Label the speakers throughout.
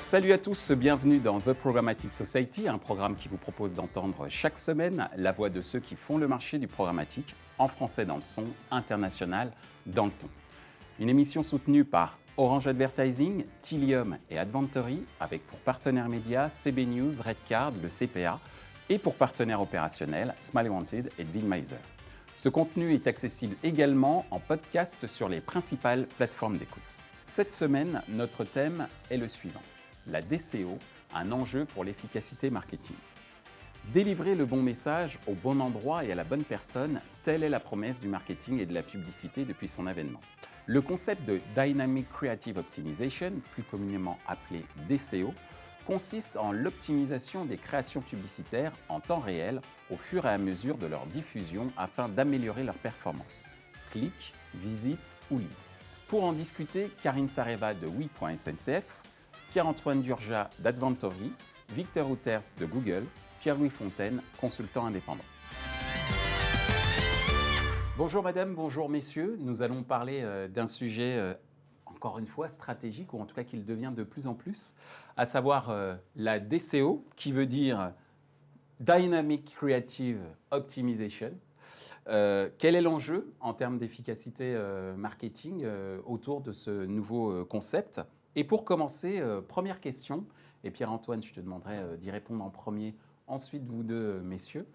Speaker 1: Salut à tous, bienvenue dans The Programmatic Society, un programme qui vous propose d'entendre chaque semaine la voix de ceux qui font le marché du programmatique, en français dans le son, international dans le ton. Une émission soutenue par Orange Advertising, Tilium et Adventory, avec pour partenaires médias CB News, Redcard, le CPA, et pour partenaires opérationnels Smiley Wanted et Bigmiser. Ce contenu est accessible également en podcast sur les principales plateformes d'écoute. Cette semaine, notre thème est le suivant. La DCO, un enjeu pour l'efficacité marketing. Délivrer le bon message au bon endroit et à la bonne personne, telle est la promesse du marketing et de la publicité depuis son avènement. Le concept de Dynamic Creative Optimization, plus communément appelé DCO, consiste en l'optimisation des créations publicitaires en temps réel au fur et à mesure de leur diffusion afin d'améliorer leur performance. Clic, visite ou lead. Pour en discuter, Karine Sareva de Oui.SNCF, Pierre-Antoine Durja d'Adventory, Victor Houters de Google, Pierre-Louis Fontaine, consultant indépendant. Bonjour madame, bonjour messieurs. Nous allons parler d'un sujet, encore une fois, stratégique, ou en tout cas qu'il devient de plus en plus, à savoir la DCO, qui veut dire Dynamic Creative Optimization. Quel est l'enjeu en termes d'efficacité marketing autour de ce nouveau concept ? Et pour commencer, première question, et Pierre-Antoine, je te demanderai d'y répondre en premier, ensuite vous deux, messieurs.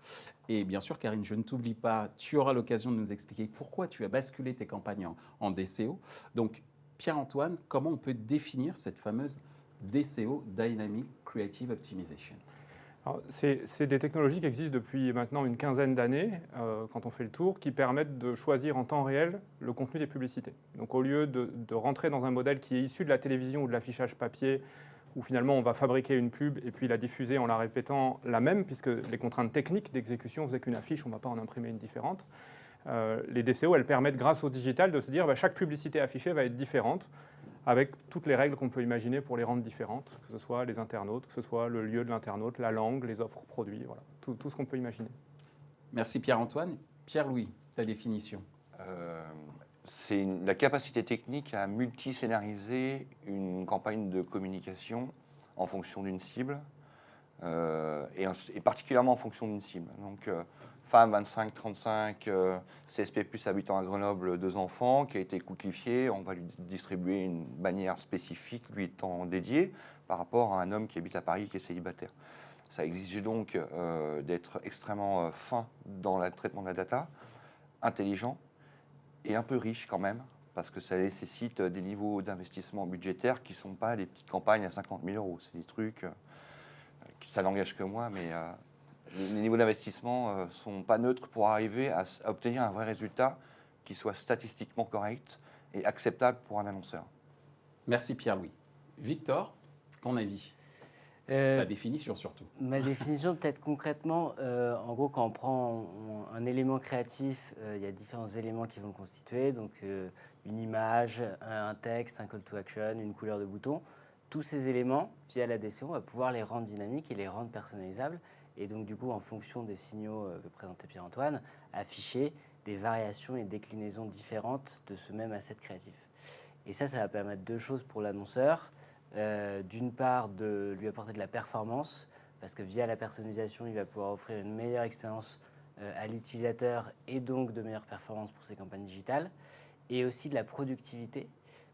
Speaker 1: Et bien sûr, Karine, je ne t'oublie pas, tu auras l'occasion de nous expliquer pourquoi tu as basculé tes campagnes en DCO. Donc, Pierre-Antoine, comment on peut définir cette fameuse DCO, Dynamic Creative Optimization ?
Speaker 2: C'est des technologies qui existent depuis maintenant une quinzaine d'années, quand on fait le tour, qui permettent de choisir en temps réel le contenu des publicités. Donc au lieu de rentrer dans un modèle qui est issu de la télévision ou de l'affichage papier, où finalement on va fabriquer une pub et puis la diffuser en la répétant la même, puisque les contraintes techniques d'exécution faisaient qu'une affiche, on ne va pas en imprimer une différente. Les DCO, elles permettent, grâce au digital, de se dire chaque publicité affichée va être différente, avec toutes les règles qu'on peut imaginer pour les rendre différentes, que ce soit les internautes, que ce soit le lieu de l'internaute, la langue, les offres produits, voilà, tout ce qu'on peut imaginer.
Speaker 1: Merci Pierre-Antoine. Pierre-Louis, ta définition ?
Speaker 3: C'est la capacité technique à multi-scénariser une campagne de communication en fonction d'une cible, et particulièrement en fonction d'une cible. Donc, femme 25-35, CSP+, habitant à Grenoble, 2 enfants, qui a été cookifié, on va lui distribuer une bannière spécifique lui étant dédiée par rapport à un homme qui habite à Paris, qui est célibataire. Ça exige donc d'être extrêmement fin dans le traitement de la data, intelligent et un peu riche quand même, parce que ça nécessite des niveaux d'investissement budgétaire qui ne sont pas des petites campagnes à 50 000 €. C'est des trucs, ça n'engage que moi, mais les niveaux d'investissement ne sont pas neutres pour arriver à obtenir un vrai résultat qui soit statistiquement correct et acceptable pour un annonceur.
Speaker 1: Merci Pierre-Louis. Victor, ton avis ? Ta définition surtout.
Speaker 4: Ma définition, peut-être concrètement, en gros, quand on prend un élément créatif, il y a différents éléments qui vont le constituer, donc une image, un texte, un call to action, une couleur de bouton. Tous ces éléments, via la DCO, on va pouvoir les rendre dynamiques et les rendre personnalisables. Et donc, du coup, en fonction des signaux que présentait Pierre-Antoine, afficher des variations et déclinaisons différentes de ce même asset créatif. Et ça va permettre 2 choses pour l'annonceur. D'une part, de lui apporter de la performance, parce que via la personnalisation, il va pouvoir offrir une meilleure expérience à l'utilisateur et donc de meilleures performances pour ses campagnes digitales, et aussi de la productivité,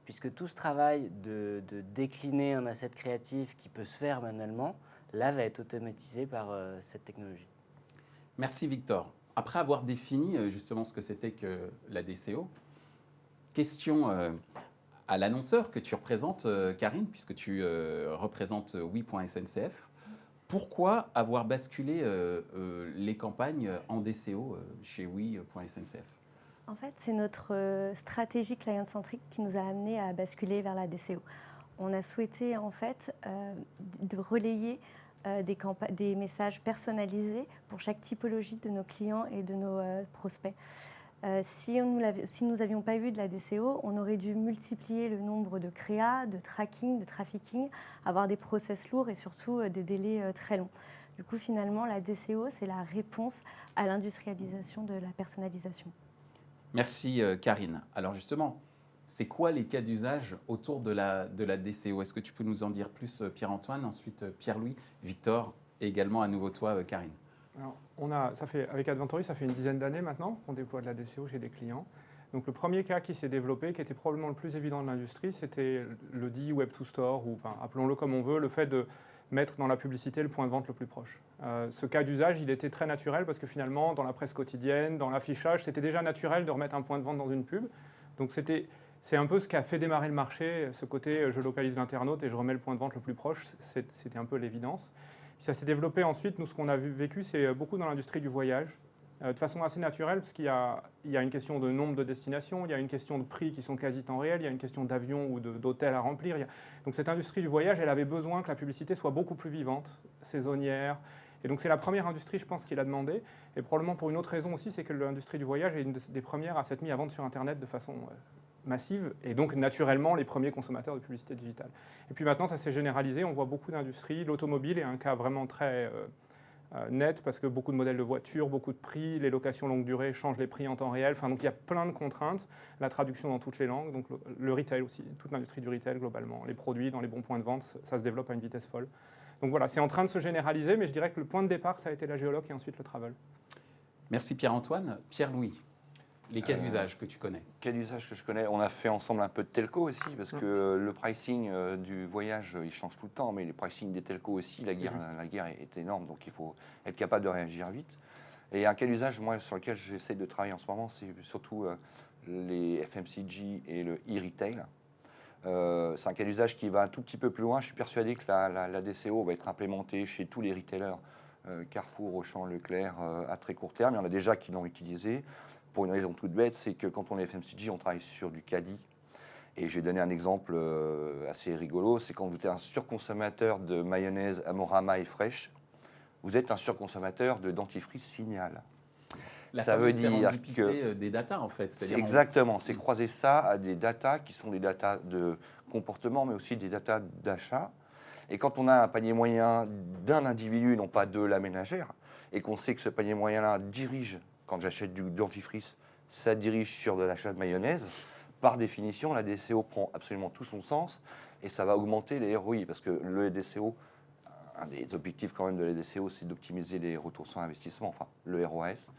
Speaker 4: puisque tout ce travail de décliner un asset créatif qui peut se faire manuellement, là, va être automatisé par cette technologie.
Speaker 1: Merci Victor. Après avoir défini justement ce que c'était que la DCO, question à l'annonceur que tu représentes, Karine, puisque tu représentes Oui.SNCF. Pourquoi avoir basculé les campagnes en DCO chez Oui.SNCF ?
Speaker 5: En fait, c'est notre stratégie client-centrique qui nous a amené à basculer vers la DCO. On a souhaité en fait de relayer des messages personnalisés pour chaque typologie de nos clients et de nos prospects. Si nous n'avions pas eu de la DCO, on aurait dû multiplier le nombre de créas, de tracking, de trafficking, avoir des process lourds et surtout des délais très longs. Du coup, finalement, la DCO, c'est la réponse à l'industrialisation de la personnalisation.
Speaker 1: Merci Karine. Alors justement, C'est quoi les cas d'usage autour de la DCO? Est-ce que tu peux nous en dire plus, Pierre-Antoine, ensuite Pierre-Louis, Victor, et également à nouveau toi, Karine?
Speaker 2: Alors, avec Adventory, ça fait une dizaine d'années maintenant qu'on déploie de la DCO chez des clients. Donc le premier cas qui s'est développé, qui était probablement le plus évident de l'industrie, c'était le dit Web to Store, ou appelons-le comme on veut, le fait de mettre dans la publicité le point de vente le plus proche. Ce cas d'usage, il était très naturel parce que finalement, dans la presse quotidienne, dans l'affichage, c'était déjà naturel de remettre un point de vente dans une pub. Donc c'est un peu ce qui a fait démarrer le marché, ce côté je localise l'internaute et je remets le point de vente le plus proche, c'était un peu l'évidence. Ça s'est développé ensuite, nous ce qu'on a vécu, c'est beaucoup dans l'industrie du voyage, de façon assez naturelle, parce qu'il y a une question de nombre de destinations, il y a une question de prix qui sont quasi temps réel, il y a une question d'avions ou d'hôtels à remplir. Donc cette industrie du voyage, elle avait besoin que la publicité soit beaucoup plus vivante, saisonnière. Et donc c'est la première industrie, je pense, qui l'a demandé. Et probablement pour une autre raison aussi, c'est que l'industrie du voyage est une des premières à s'être mise à vendre sur Internet de façon massive, et donc naturellement les premiers consommateurs de publicité digitale. Et puis maintenant, ça s'est généralisé, on voit beaucoup d'industries. L'automobile est un cas vraiment très net, parce que beaucoup de modèles de voitures, beaucoup de prix, les locations longue durée changent les prix en temps réel. Enfin, donc il y a plein de contraintes, la traduction dans toutes les langues, donc le retail aussi, toute l'industrie du retail globalement, les produits dans les bons points de vente, ça se développe à une vitesse folle. Donc voilà, c'est en train de se généraliser, mais je dirais que le point de départ, ça a été la géologue et ensuite le travel.
Speaker 1: Merci Pierre-Antoine. Pierre-Louis, les cas d'usage que tu connais?
Speaker 3: Cas d'usage que je connais, on a fait ensemble un peu de telco aussi, parce que le pricing du voyage, il change tout le temps, mais le pricing des telcos aussi, la guerre est énorme, donc il faut être capable de réagir vite. Et un cas d'usage, moi, sur lequel j'essaie de travailler en ce moment, c'est surtout les FMCG et le e-retail. C'est un cas d'usage qui va un tout petit peu plus loin. Je suis persuadé que la DCO va être implémentée chez tous les retailers, Carrefour, Auchan, Leclerc, à très court terme. Il y en a déjà qui l'ont utilisé. Pour une raison toute bête, c'est que quand on est FMCG, on travaille sur du caddie. Et je vais donner un exemple assez rigolo. C'est quand vous êtes un surconsommateur de mayonnaise Amorama et fraîche, vous êtes un surconsommateur de dentifrice Signal.
Speaker 1: Ça veut dire que des datas, en fait.
Speaker 3: Exactement. C'est croiser ça à des datas qui sont des datas de comportement, mais aussi des datas d'achat. Et quand on a un panier moyen d'un individu, non pas de la ménagère, et qu'on sait que ce panier moyen-là dirige, quand j'achète du dentifrice, ça dirige sur de l'achat de mayonnaise, par définition, la DCO prend absolument tout son sens et ça va augmenter les ROI. Parce que le DCO, un des objectifs quand même de la DCO, c'est d'optimiser les retours sur investissement, enfin le ROAS.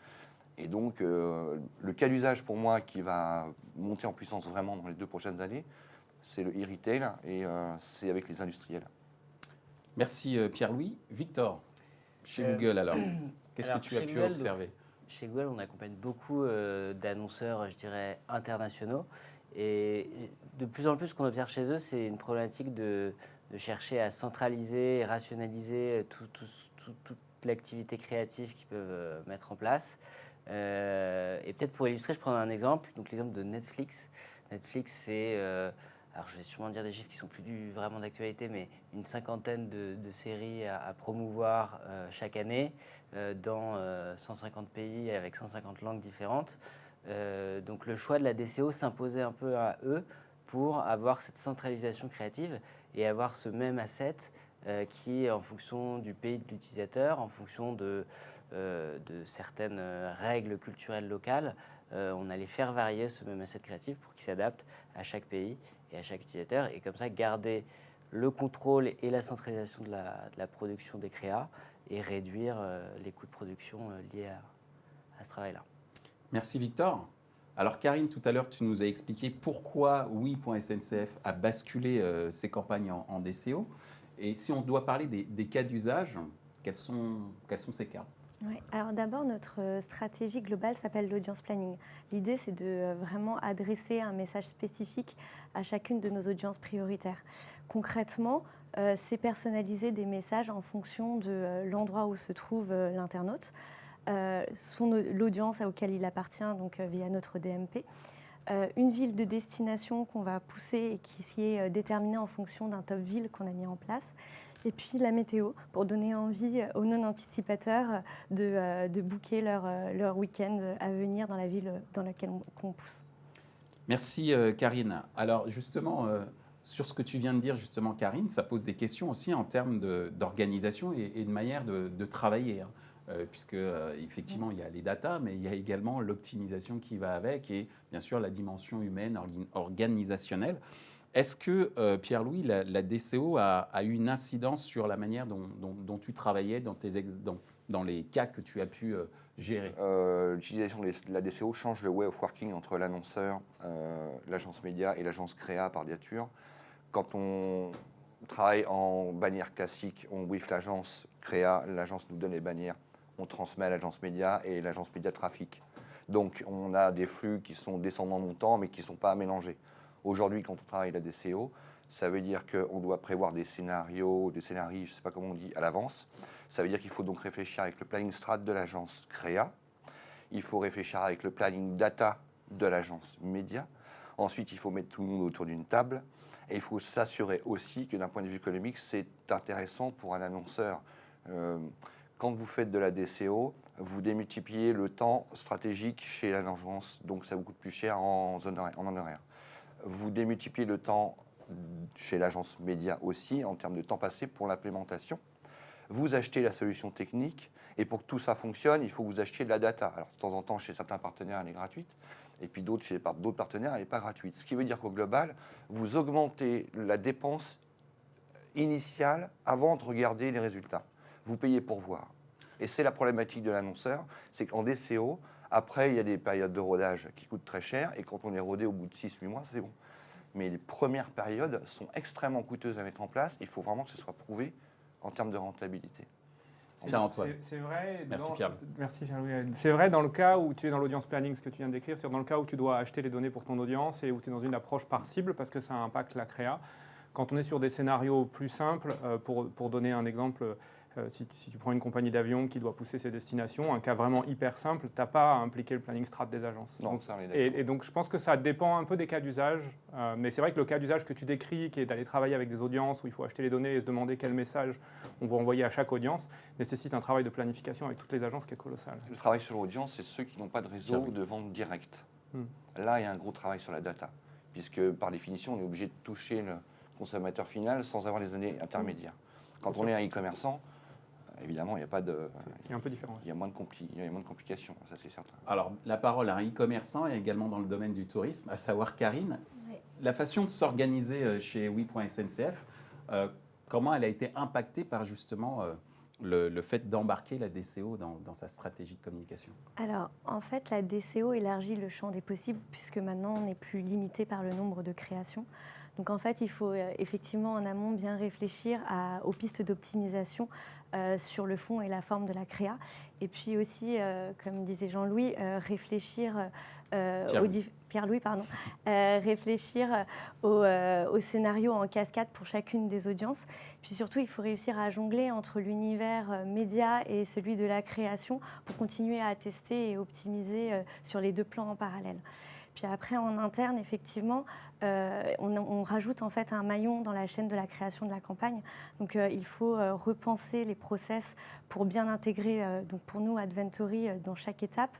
Speaker 3: Et donc, le cas d'usage pour moi qui va monter en puissance vraiment dans les 2 prochaines années, c'est le e-retail et c'est avec les industriels.
Speaker 1: Merci Pierre-Louis. Victor, chez Google alors, qu'est-ce que tu as pu observer?
Speaker 4: Chez Google, on accompagne beaucoup d'annonceurs, je dirais, internationaux. Et de plus en plus, ce qu'on observe chez eux, c'est une problématique de chercher à centraliser et rationaliser toute l'activité créative qu'ils peuvent mettre en place. Et peut-être pour illustrer, je prends un exemple, donc l'exemple de Netflix. Netflix, c'est, alors je vais sûrement dire des chiffres qui sont plus vraiment d'actualité, mais une cinquantaine de séries à promouvoir chaque année dans 150 pays avec 150 langues différentes. Donc le choix de la DCO s'imposait un peu à eux pour avoir cette centralisation créative et avoir ce même asset qui, en fonction du pays de l'utilisateur, en fonction de certaines règles culturelles locales, on allait faire varier ce même asset créatif pour qu'il s'adapte à chaque pays et à chaque utilisateur, et comme ça garder le contrôle et la centralisation de la production des créas et réduire les coûts de production liés à ce travail-là.
Speaker 1: Merci Victor. Alors Karine, tout à l'heure, tu nous as expliqué pourquoi oui.sncf a basculé ses campagnes en DCO. Et si on doit parler des cas d'usage, quels sont ces cas?
Speaker 5: Oui. Alors d'abord, notre stratégie globale s'appelle l'audience planning. L'idée, c'est de vraiment adresser un message spécifique à chacune de nos audiences prioritaires. Concrètement, c'est personnaliser des messages en fonction de l'endroit où se trouve l'internaute, l'audience auquel il appartient, donc via notre DMP, une ville de destination qu'on va pousser et qui est déterminée en fonction d'un top ville qu'on a mis en place, et puis la météo pour donner envie aux non-anticipateurs de booker leur week-end à venir dans la ville dans laquelle on pousse.
Speaker 1: Merci Karine. Alors justement, sur ce que tu viens de dire justement Karine, ça pose des questions aussi en termes d'organisation et de manière de travailler. puisque effectivement, il y a les data, mais il y a également l'optimisation qui va avec et bien sûr la dimension humaine, organisationnelle. Est-ce que, Pierre-Louis, la DCO a eu une incidence sur la manière dont tu travaillais dans les cas que tu as pu gérer?
Speaker 3: L'utilisation de la DCO change le way of working entre l'annonceur, l'agence média et l'agence créa par nature. Quand on travaille en bannière classique, on brief l'agence créa, l'agence nous donne les bannières, on transmet à l'agence média et l'agence média trafic. Donc on a des flux qui sont descendants-montants mais qui ne sont pas mélangés. Aujourd'hui, quand on travaille la DCO, ça veut dire qu'on doit prévoir des scénarios, je ne sais pas comment on dit, à l'avance. Ça veut dire qu'il faut donc réfléchir avec le planning strat de l'agence créa. Il faut réfléchir avec le planning data de l'agence média. Ensuite, il faut mettre tout le monde autour d'une table. Et il faut s'assurer aussi que d'un point de vue économique, c'est intéressant pour un annonceur. Quand vous faites de la DCO, vous démultipliez le temps stratégique chez l'agence, donc ça vous coûte plus cher en honoraire. Vous démultipliez le temps chez l'agence média aussi, en termes de temps passé pour l'implémentation. Vous achetez la solution technique, et pour que tout ça fonctionne, il faut que vous achetiez de la data. Alors, de temps en temps, chez certains partenaires, elle est gratuite, et puis chez d'autres partenaires, elle n'est pas gratuite. Ce qui veut dire qu'au global, vous augmentez la dépense initiale avant de regarder les résultats. Vous payez pour voir. Et c'est la problématique de l'annonceur, c'est qu'en DCO, après, il y a des périodes de rodage qui coûtent très cher, et quand on est rodé au bout de 6-8 mois, c'est bon. Mais les premières périodes sont extrêmement coûteuses à mettre en place. Il faut vraiment que ce soit prouvé en termes de rentabilité.
Speaker 1: Pierre-Antoine.
Speaker 2: C'est vrai.
Speaker 1: Merci Pierre.
Speaker 2: Merci Pierre-Louis. C'est vrai dans le cas où tu es dans l'audience planning, ce que tu viens de décrire, c'est dans le cas où tu dois acheter les données pour ton audience et où tu es dans une approche par cible parce que ça impacte la créa. Quand on est sur des scénarios plus simples, pour donner un exemple, si tu prends une compagnie d'avion qui doit pousser ses destinations, un cas vraiment hyper simple, tu n'as pas à impliquer le planning strat des agences.
Speaker 3: Non,
Speaker 2: donc,
Speaker 3: ça,
Speaker 2: et donc je pense que ça dépend un peu des cas d'usage, mais c'est vrai que le cas d'usage que tu décris, qui est d'aller travailler avec des audiences où il faut acheter les données et se demander quel message on va envoyer à chaque audience, nécessite un travail de planification avec toutes les agences qui est colossal.
Speaker 3: Le travail sur l'audience, c'est ceux qui n'ont pas de réseau de vente directe. Là, il y a un gros travail sur la data, puisque par définition, on est obligé de toucher le consommateur final sans avoir les données intermédiaires. Quand on est un e-commerçant, évidemment, il n'y a pas de...
Speaker 2: C'est un peu différent.
Speaker 3: Il y a moins de complications, ça c'est certain.
Speaker 1: Alors, la parole à un e-commerçant et également dans le domaine du tourisme, à savoir Karine.
Speaker 5: Oui.
Speaker 1: La façon de s'organiser chez oui.sncf, comment elle a été impactée par justement le fait d'embarquer la DCO dans sa stratégie de communication?
Speaker 5: Alors, en fait, la DCO élargit le champ des possibles puisque maintenant, on n'est plus limité par le nombre de créations. Donc, en fait, il faut effectivement en amont bien réfléchir aux pistes d'optimisation sur le fond et la forme de la créa. Et puis aussi, comme disait Jean-Louis, réfléchir Pierre-Louis, réfléchir au scénario en cascade pour chacune des audiences. Puis surtout, il faut réussir à jongler entre l'univers média et celui de la création pour continuer à tester et optimiser sur les deux plans en parallèle. Puis après, en interne, effectivement, on rajoute en fait un maillon dans la chaîne de la création de la campagne. Donc, il faut repenser les process pour bien intégrer, donc pour nous, Adventory dans chaque étape.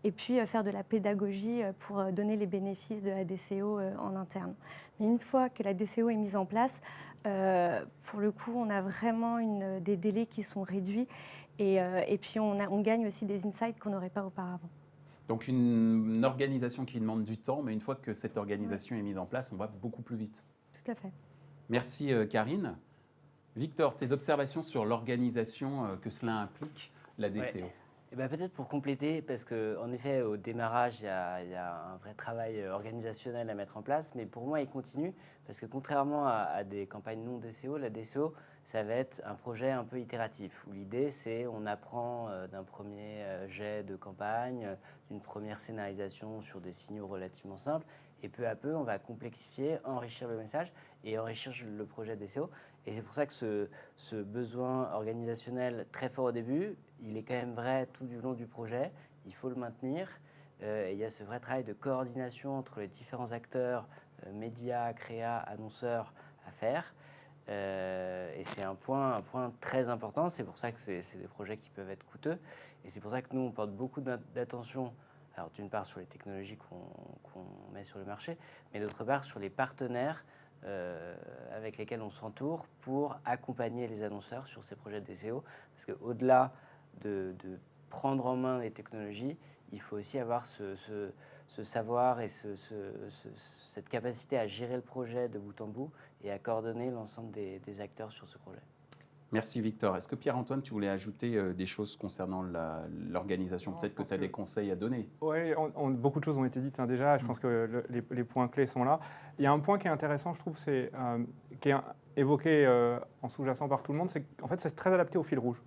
Speaker 5: Et puis, faire de la pédagogie pour donner les bénéfices de la DCO en interne. Mais une fois que la DCO est mise en place, pour le coup, on a vraiment des délais qui sont réduits. Et puis, on gagne aussi des insights qu'on n'aurait pas auparavant.
Speaker 1: Donc une organisation qui demande du temps, mais une fois que cette organisation est mise en place, on va beaucoup plus vite.
Speaker 5: Tout à fait.
Speaker 1: Merci Karine. Victor, tes observations sur l'organisation que cela implique, la DCO?
Speaker 4: Ouais. Et ben peut-être pour compléter, parce qu'en effet, au démarrage, il y a un vrai travail organisationnel à mettre en place, mais pour moi, il continue, parce que contrairement à des campagnes non DCO, la DCO, ça va être un projet un peu itératif, où l'idée, c'est on apprend d'un premier jet de campagne, d'une première scénarisation sur des signaux relativement simples, et peu à peu, on va complexifier, enrichir le message et enrichir le projet DCO. Et c'est pour ça que ce besoin organisationnel très fort au début, il est quand même vrai tout du long du projet, il faut le maintenir. Et il y a ce vrai travail de coordination entre les différents acteurs, médias, créa, annonceurs à faire. Et c'est un point très important, c'est pour ça que c'est des projets qui peuvent être coûteux. Et c'est pour ça que nous, on porte beaucoup d'attention, alors d'une part sur les technologies qu'on met sur le marché, mais d'autre part sur les partenaires avec lesquels on s'entoure pour accompagner les annonceurs sur ces projets de DCO. Parce qu'au-delà de prendre en main les technologies, il faut aussi avoir ce savoir et cette capacité à gérer le projet de bout en bout et à coordonner l'ensemble des acteurs sur ce projet.
Speaker 1: Merci Victor. Est-ce que Pierre-Antoine, tu voulais ajouter des choses concernant l'organisation? Peut-être que tu as des conseils à donner.
Speaker 2: Oui, beaucoup de choses ont été dites déjà. Je pense que les points clés sont là. Il y a un point qui est intéressant, je trouve, qui est évoqué en sous-jacent par tout le monde, c'est qu'en fait, c'est très adapté au fil rouge.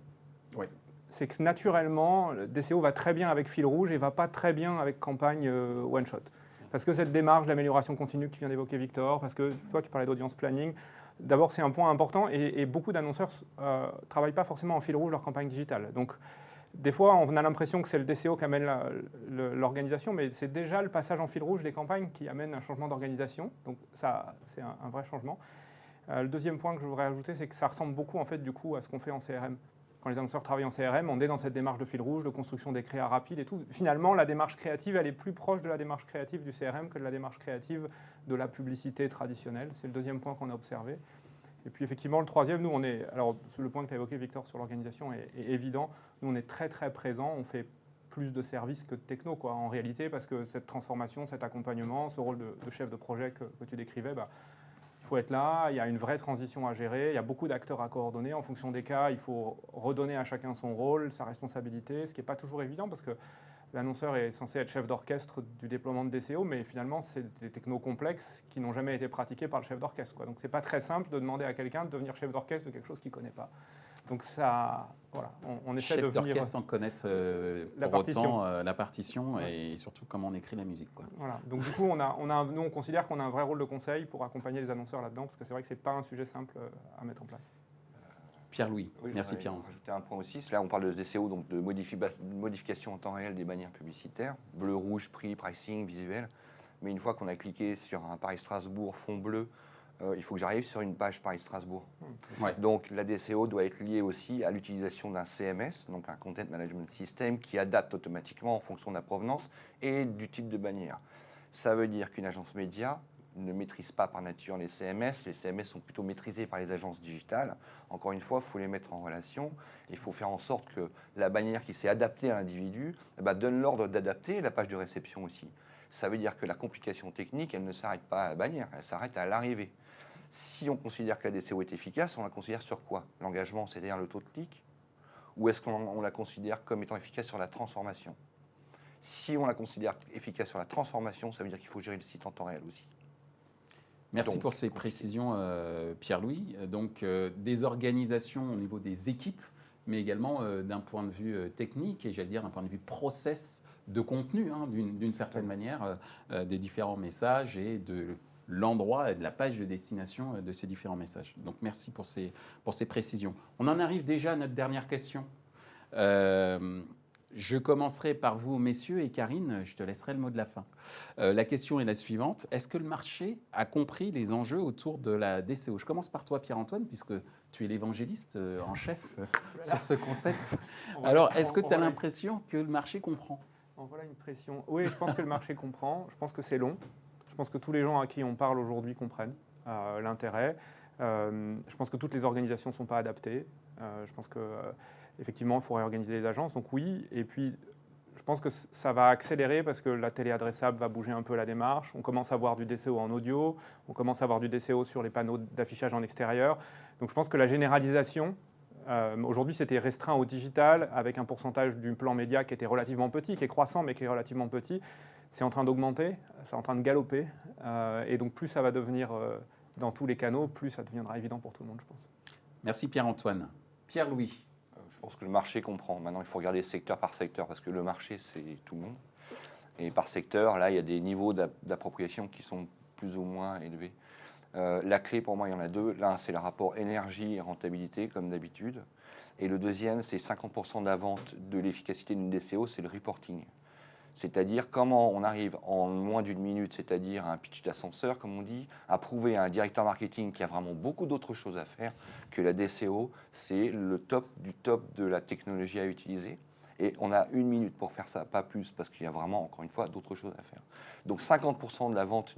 Speaker 1: Oui.
Speaker 2: C'est que naturellement, le DCO va très bien avec fil rouge et va pas très bien avec campagne one-shot. Parce que cette démarche d'amélioration continue que tu viens d'évoquer, Victor, parce que toi, tu parlais d'audience planning, d'abord, c'est un point important et beaucoup d'annonceurs ne travaillent pas forcément en fil rouge leur campagne digitale. Donc, des fois, on a l'impression que c'est le DCO qui amène l'organisation, mais c'est déjà le passage en fil rouge des campagnes qui amène un changement d'organisation. Donc, ça, c'est un vrai changement. Le deuxième point que je voudrais ajouter, c'est que ça ressemble beaucoup, en fait, du coup, à ce qu'on fait en CRM. Quand les annonceurs travaillent en CRM, on est dans cette démarche de fil rouge, de construction des créas rapides et tout. Finalement, la démarche créative, elle est plus proche de la démarche créative du CRM que de la démarche créative de la publicité traditionnelle. C'est le deuxième point qu'on a observé. Et puis effectivement, le troisième, nous, alors le point que tu as évoqué, Victor, sur l'organisation est évident. Nous, on est très, très présents. On fait plus de services que de techno, quoi, en réalité, parce que cette transformation, cet accompagnement, ce rôle de chef de projet que tu décrivais, il faut être là, il y a une vraie transition à gérer, il y a beaucoup d'acteurs à coordonner. En fonction des cas, il faut redonner à chacun son rôle, sa responsabilité, ce qui n'est pas toujours évident parce que l'annonceur est censé être chef d'orchestre du déploiement de DCO, mais finalement, c'est des technos complexes qui n'ont jamais été pratiqués par le chef d'orchestre, quoi. Donc, ce n'est pas très simple de demander à quelqu'un de devenir chef d'orchestre de quelque chose qu'il ne connaît pas. Donc, ça, voilà, on essaie de
Speaker 1: Chef
Speaker 2: venir...
Speaker 1: d'orchestre sans connaître
Speaker 2: la
Speaker 1: pour
Speaker 2: partition.
Speaker 1: Autant la partition et surtout comment on écrit la musique, quoi.
Speaker 2: Voilà. Donc, du coup, nous, on considère qu'on a un vrai rôle de conseil pour accompagner les annonceurs là-dedans, parce que c'est vrai que ce n'est pas un sujet simple à mettre en place.
Speaker 1: Pierre-Louis,
Speaker 3: Oui,
Speaker 1: merci
Speaker 3: je
Speaker 1: Pierre-Antoine.
Speaker 3: rajouter un point aussi. Là, on parle de DCO, donc de modification en temps réel des bannières publicitaires. Bleu, rouge, prix, pricing, visuel. Mais une fois qu'on a cliqué sur un Paris-Strasbourg fond bleu, il faut que j'arrive sur une page Paris-Strasbourg.
Speaker 1: Ouais.
Speaker 3: Donc la DCO doit être liée aussi à l'utilisation d'un CMS, donc un Content Management System, qui adapte automatiquement en fonction de la provenance et du type de bannière. Ça veut dire qu'une agence média ne maîtrise pas par nature les CMS. Les CMS sont plutôt maîtrisés par les agences digitales. Encore une fois, il faut les mettre en relation. Il faut faire en sorte que la bannière qui s'est adaptée à l'individu donne l'ordre d'adapter la page de réception aussi. Ça veut dire que la complication technique, elle ne s'arrête pas à la bannière, elle s'arrête à l'arrivée. Si on considère que la DCO est efficace, on la considère sur quoi? L'engagement, c'est-à-dire le taux de clic? Ou est-ce qu'on la considère comme étant efficace sur la transformation? Si on la considère efficace sur la transformation, ça veut dire qu'il faut gérer le site en temps réel aussi.
Speaker 1: Merci pour ces précisions, Pierre-Louis. Donc, des organisations au niveau des équipes, mais également d'un point de vue technique et, j'allais dire, d'un point de vue process de contenu, hein, d'une certaine manière, des différents messages et de l'endroit et de la page de destination de ces différents messages. Donc, merci pour ces précisions. On en arrive déjà à notre dernière question. Je commencerai par vous, messieurs, et Karine, je te laisserai le mot de la fin. La question est la suivante. Est-ce que le marché a compris les enjeux autour de la DCO? Je commence par toi, Pierre-Antoine, puisque tu es l'évangéliste en chef sur ce concept. Alors, est-ce que tu as l'impression que le marché comprend?
Speaker 2: Voilà une pression. Oui, je pense que le marché comprend. Je pense que c'est long. Je pense que tous les gens à qui on parle aujourd'hui comprennent l'intérêt. Je pense que toutes les organisations ne sont pas adaptées. Je pense que... effectivement, il faut réorganiser les agences, donc oui. Et puis, je pense que ça va accélérer parce que la télé adressable va bouger un peu la démarche. On commence à voir du DCO en audio, on commence à voir du DCO sur les panneaux d'affichage en extérieur. Donc, je pense que la généralisation, aujourd'hui, c'était restreint au digital avec un pourcentage du plan média qui était relativement petit, qui est croissant, mais qui est relativement petit. C'est en train d'augmenter, c'est en train de galoper. Et donc, plus ça va devenir dans tous les canaux, plus ça deviendra évident pour tout le monde, je pense. Merci
Speaker 1: Pierre-Antoine. Pierre-Louis.
Speaker 3: Je pense que le marché comprend. Maintenant, il faut regarder secteur par secteur parce que le marché, c'est tout le monde. Et par secteur, là, il y a des niveaux d'appropriation qui sont plus ou moins élevés. La clé, pour moi, il y en a deux. L'un, c'est le rapport énergie et rentabilité, comme d'habitude. Et le deuxième, c'est 50% de la vente de l'efficacité d'une DCO, c'est le reporting. C'est-à-dire comment on arrive en moins d'une minute, c'est-à-dire un pitch d'ascenseur, comme on dit, à prouver à un directeur marketing qui a vraiment beaucoup d'autres choses à faire que la DCO, c'est le top du top de la technologie à utiliser. Et on a une minute pour faire ça, pas plus, parce qu'il y a vraiment, encore une fois, d'autres choses à faire. Donc 50% de la vente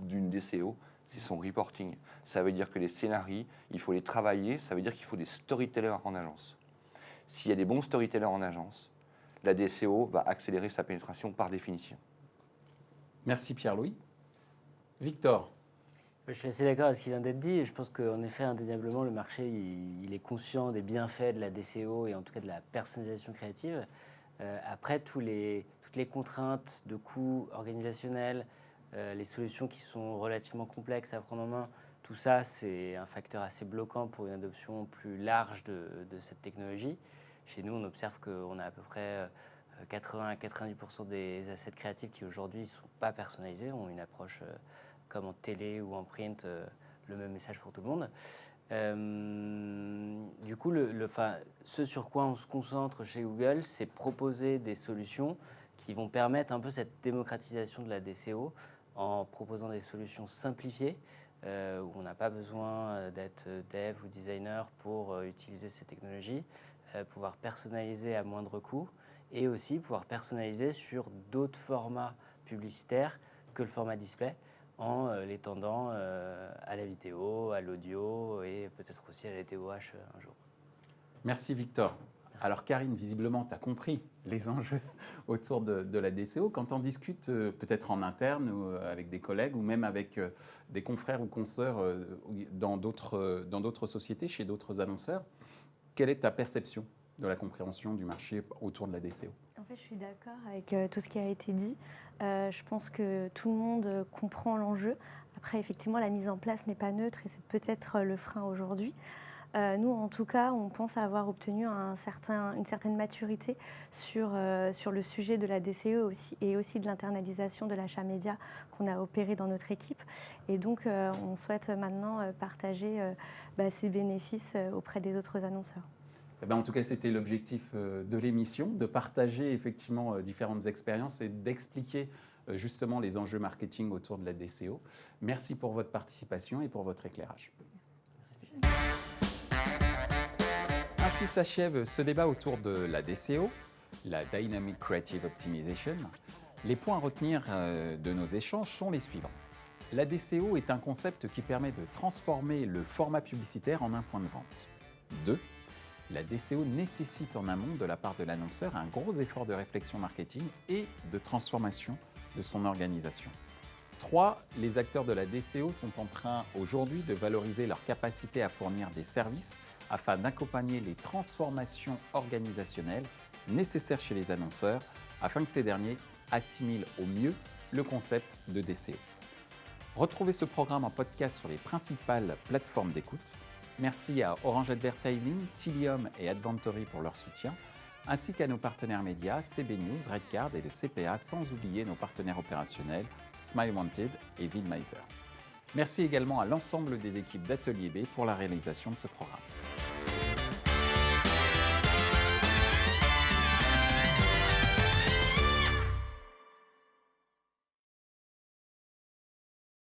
Speaker 3: d'une DCO, c'est son reporting. Ça veut dire que les scénarios, il faut les travailler, ça veut dire qu'il faut des storytellers en agence. S'il y a des bons storytellers en agence, la DCO va accélérer sa pénétration par définition.
Speaker 1: Merci Pierre-Louis. Victor.
Speaker 4: Je suis assez d'accord avec ce qui vient d'être dit. Et je pense qu'en effet, indéniablement, le marché il est conscient des bienfaits de la DCO et en tout cas de la personnalisation créative. Après, toutes les contraintes de coûts organisationnels, les solutions qui sont relativement complexes à prendre en main, tout ça, c'est un facteur assez bloquant pour une adoption plus large de cette technologie. Chez nous, on observe qu'on a à peu près 80 à 90% des assets créatifs qui aujourd'hui ne sont pas personnalisés, ont une approche comme en télé ou en print, le même message pour tout le monde. Du coup, ce sur quoi on se concentre chez Google, c'est proposer des solutions qui vont permettre un peu cette démocratisation de la DCO en proposant des solutions simplifiées où on n'a pas besoin d'être dev ou designer pour utiliser ces technologies, pouvoir personnaliser à moindre coût et aussi pouvoir personnaliser sur d'autres formats publicitaires que le format display en l'étendant à la vidéo, à l'audio et peut-être aussi à la DOH un jour.
Speaker 1: Merci Victor.
Speaker 4: Merci.
Speaker 1: Alors Karine, visiblement, tu as compris les enjeux autour de la DCO. Quand on discute peut-être en interne ou avec des collègues ou même avec des confrères ou consoeurs dans d'autres sociétés, chez d'autres annonceurs, quelle est ta perception de la compréhension du marché autour de la DCO?
Speaker 5: En fait, je suis d'accord avec tout ce qui a été dit. Je pense que tout le monde comprend l'enjeu. Après, effectivement, la mise en place n'est pas neutre et c'est peut-être le frein aujourd'hui. Nous, en tout cas, on pense avoir obtenu une certaine maturité sur le sujet de la DCE et aussi de l'internalisation de l'achat média qu'on a opéré dans notre équipe. Et donc, on souhaite maintenant partager ces bénéfices auprès des autres annonceurs.
Speaker 1: En tout cas, c'était l'objectif de l'émission, de partager effectivement différentes expériences et d'expliquer justement les enjeux marketing autour de la DCO. Merci pour votre participation et pour votre éclairage. Ainsi s'achève ce débat autour de la DCO, la Dynamic Creative Optimization. Les points à retenir de nos échanges sont les suivants. La DCO est un concept qui permet de transformer le format publicitaire en un point de vente. 2. La DCO nécessite en amont de la part de l'annonceur un gros effort de réflexion marketing et de transformation de son organisation. 3. Les acteurs de la DCO sont en train aujourd'hui de valoriser leur capacité à fournir des services afin d'accompagner les transformations organisationnelles nécessaires chez les annonceurs afin que ces derniers assimilent au mieux le concept de DCO. Retrouvez ce programme en podcast sur les principales plateformes d'écoute. Merci à Orange Advertising, Tilium et Adventory pour leur soutien, ainsi qu'à nos partenaires médias CB News, Redcard et le CPA, sans oublier nos partenaires opérationnels Smile Wanted et Vidmiser. Merci également à l'ensemble des équipes d'Atelier B pour la réalisation de ce programme.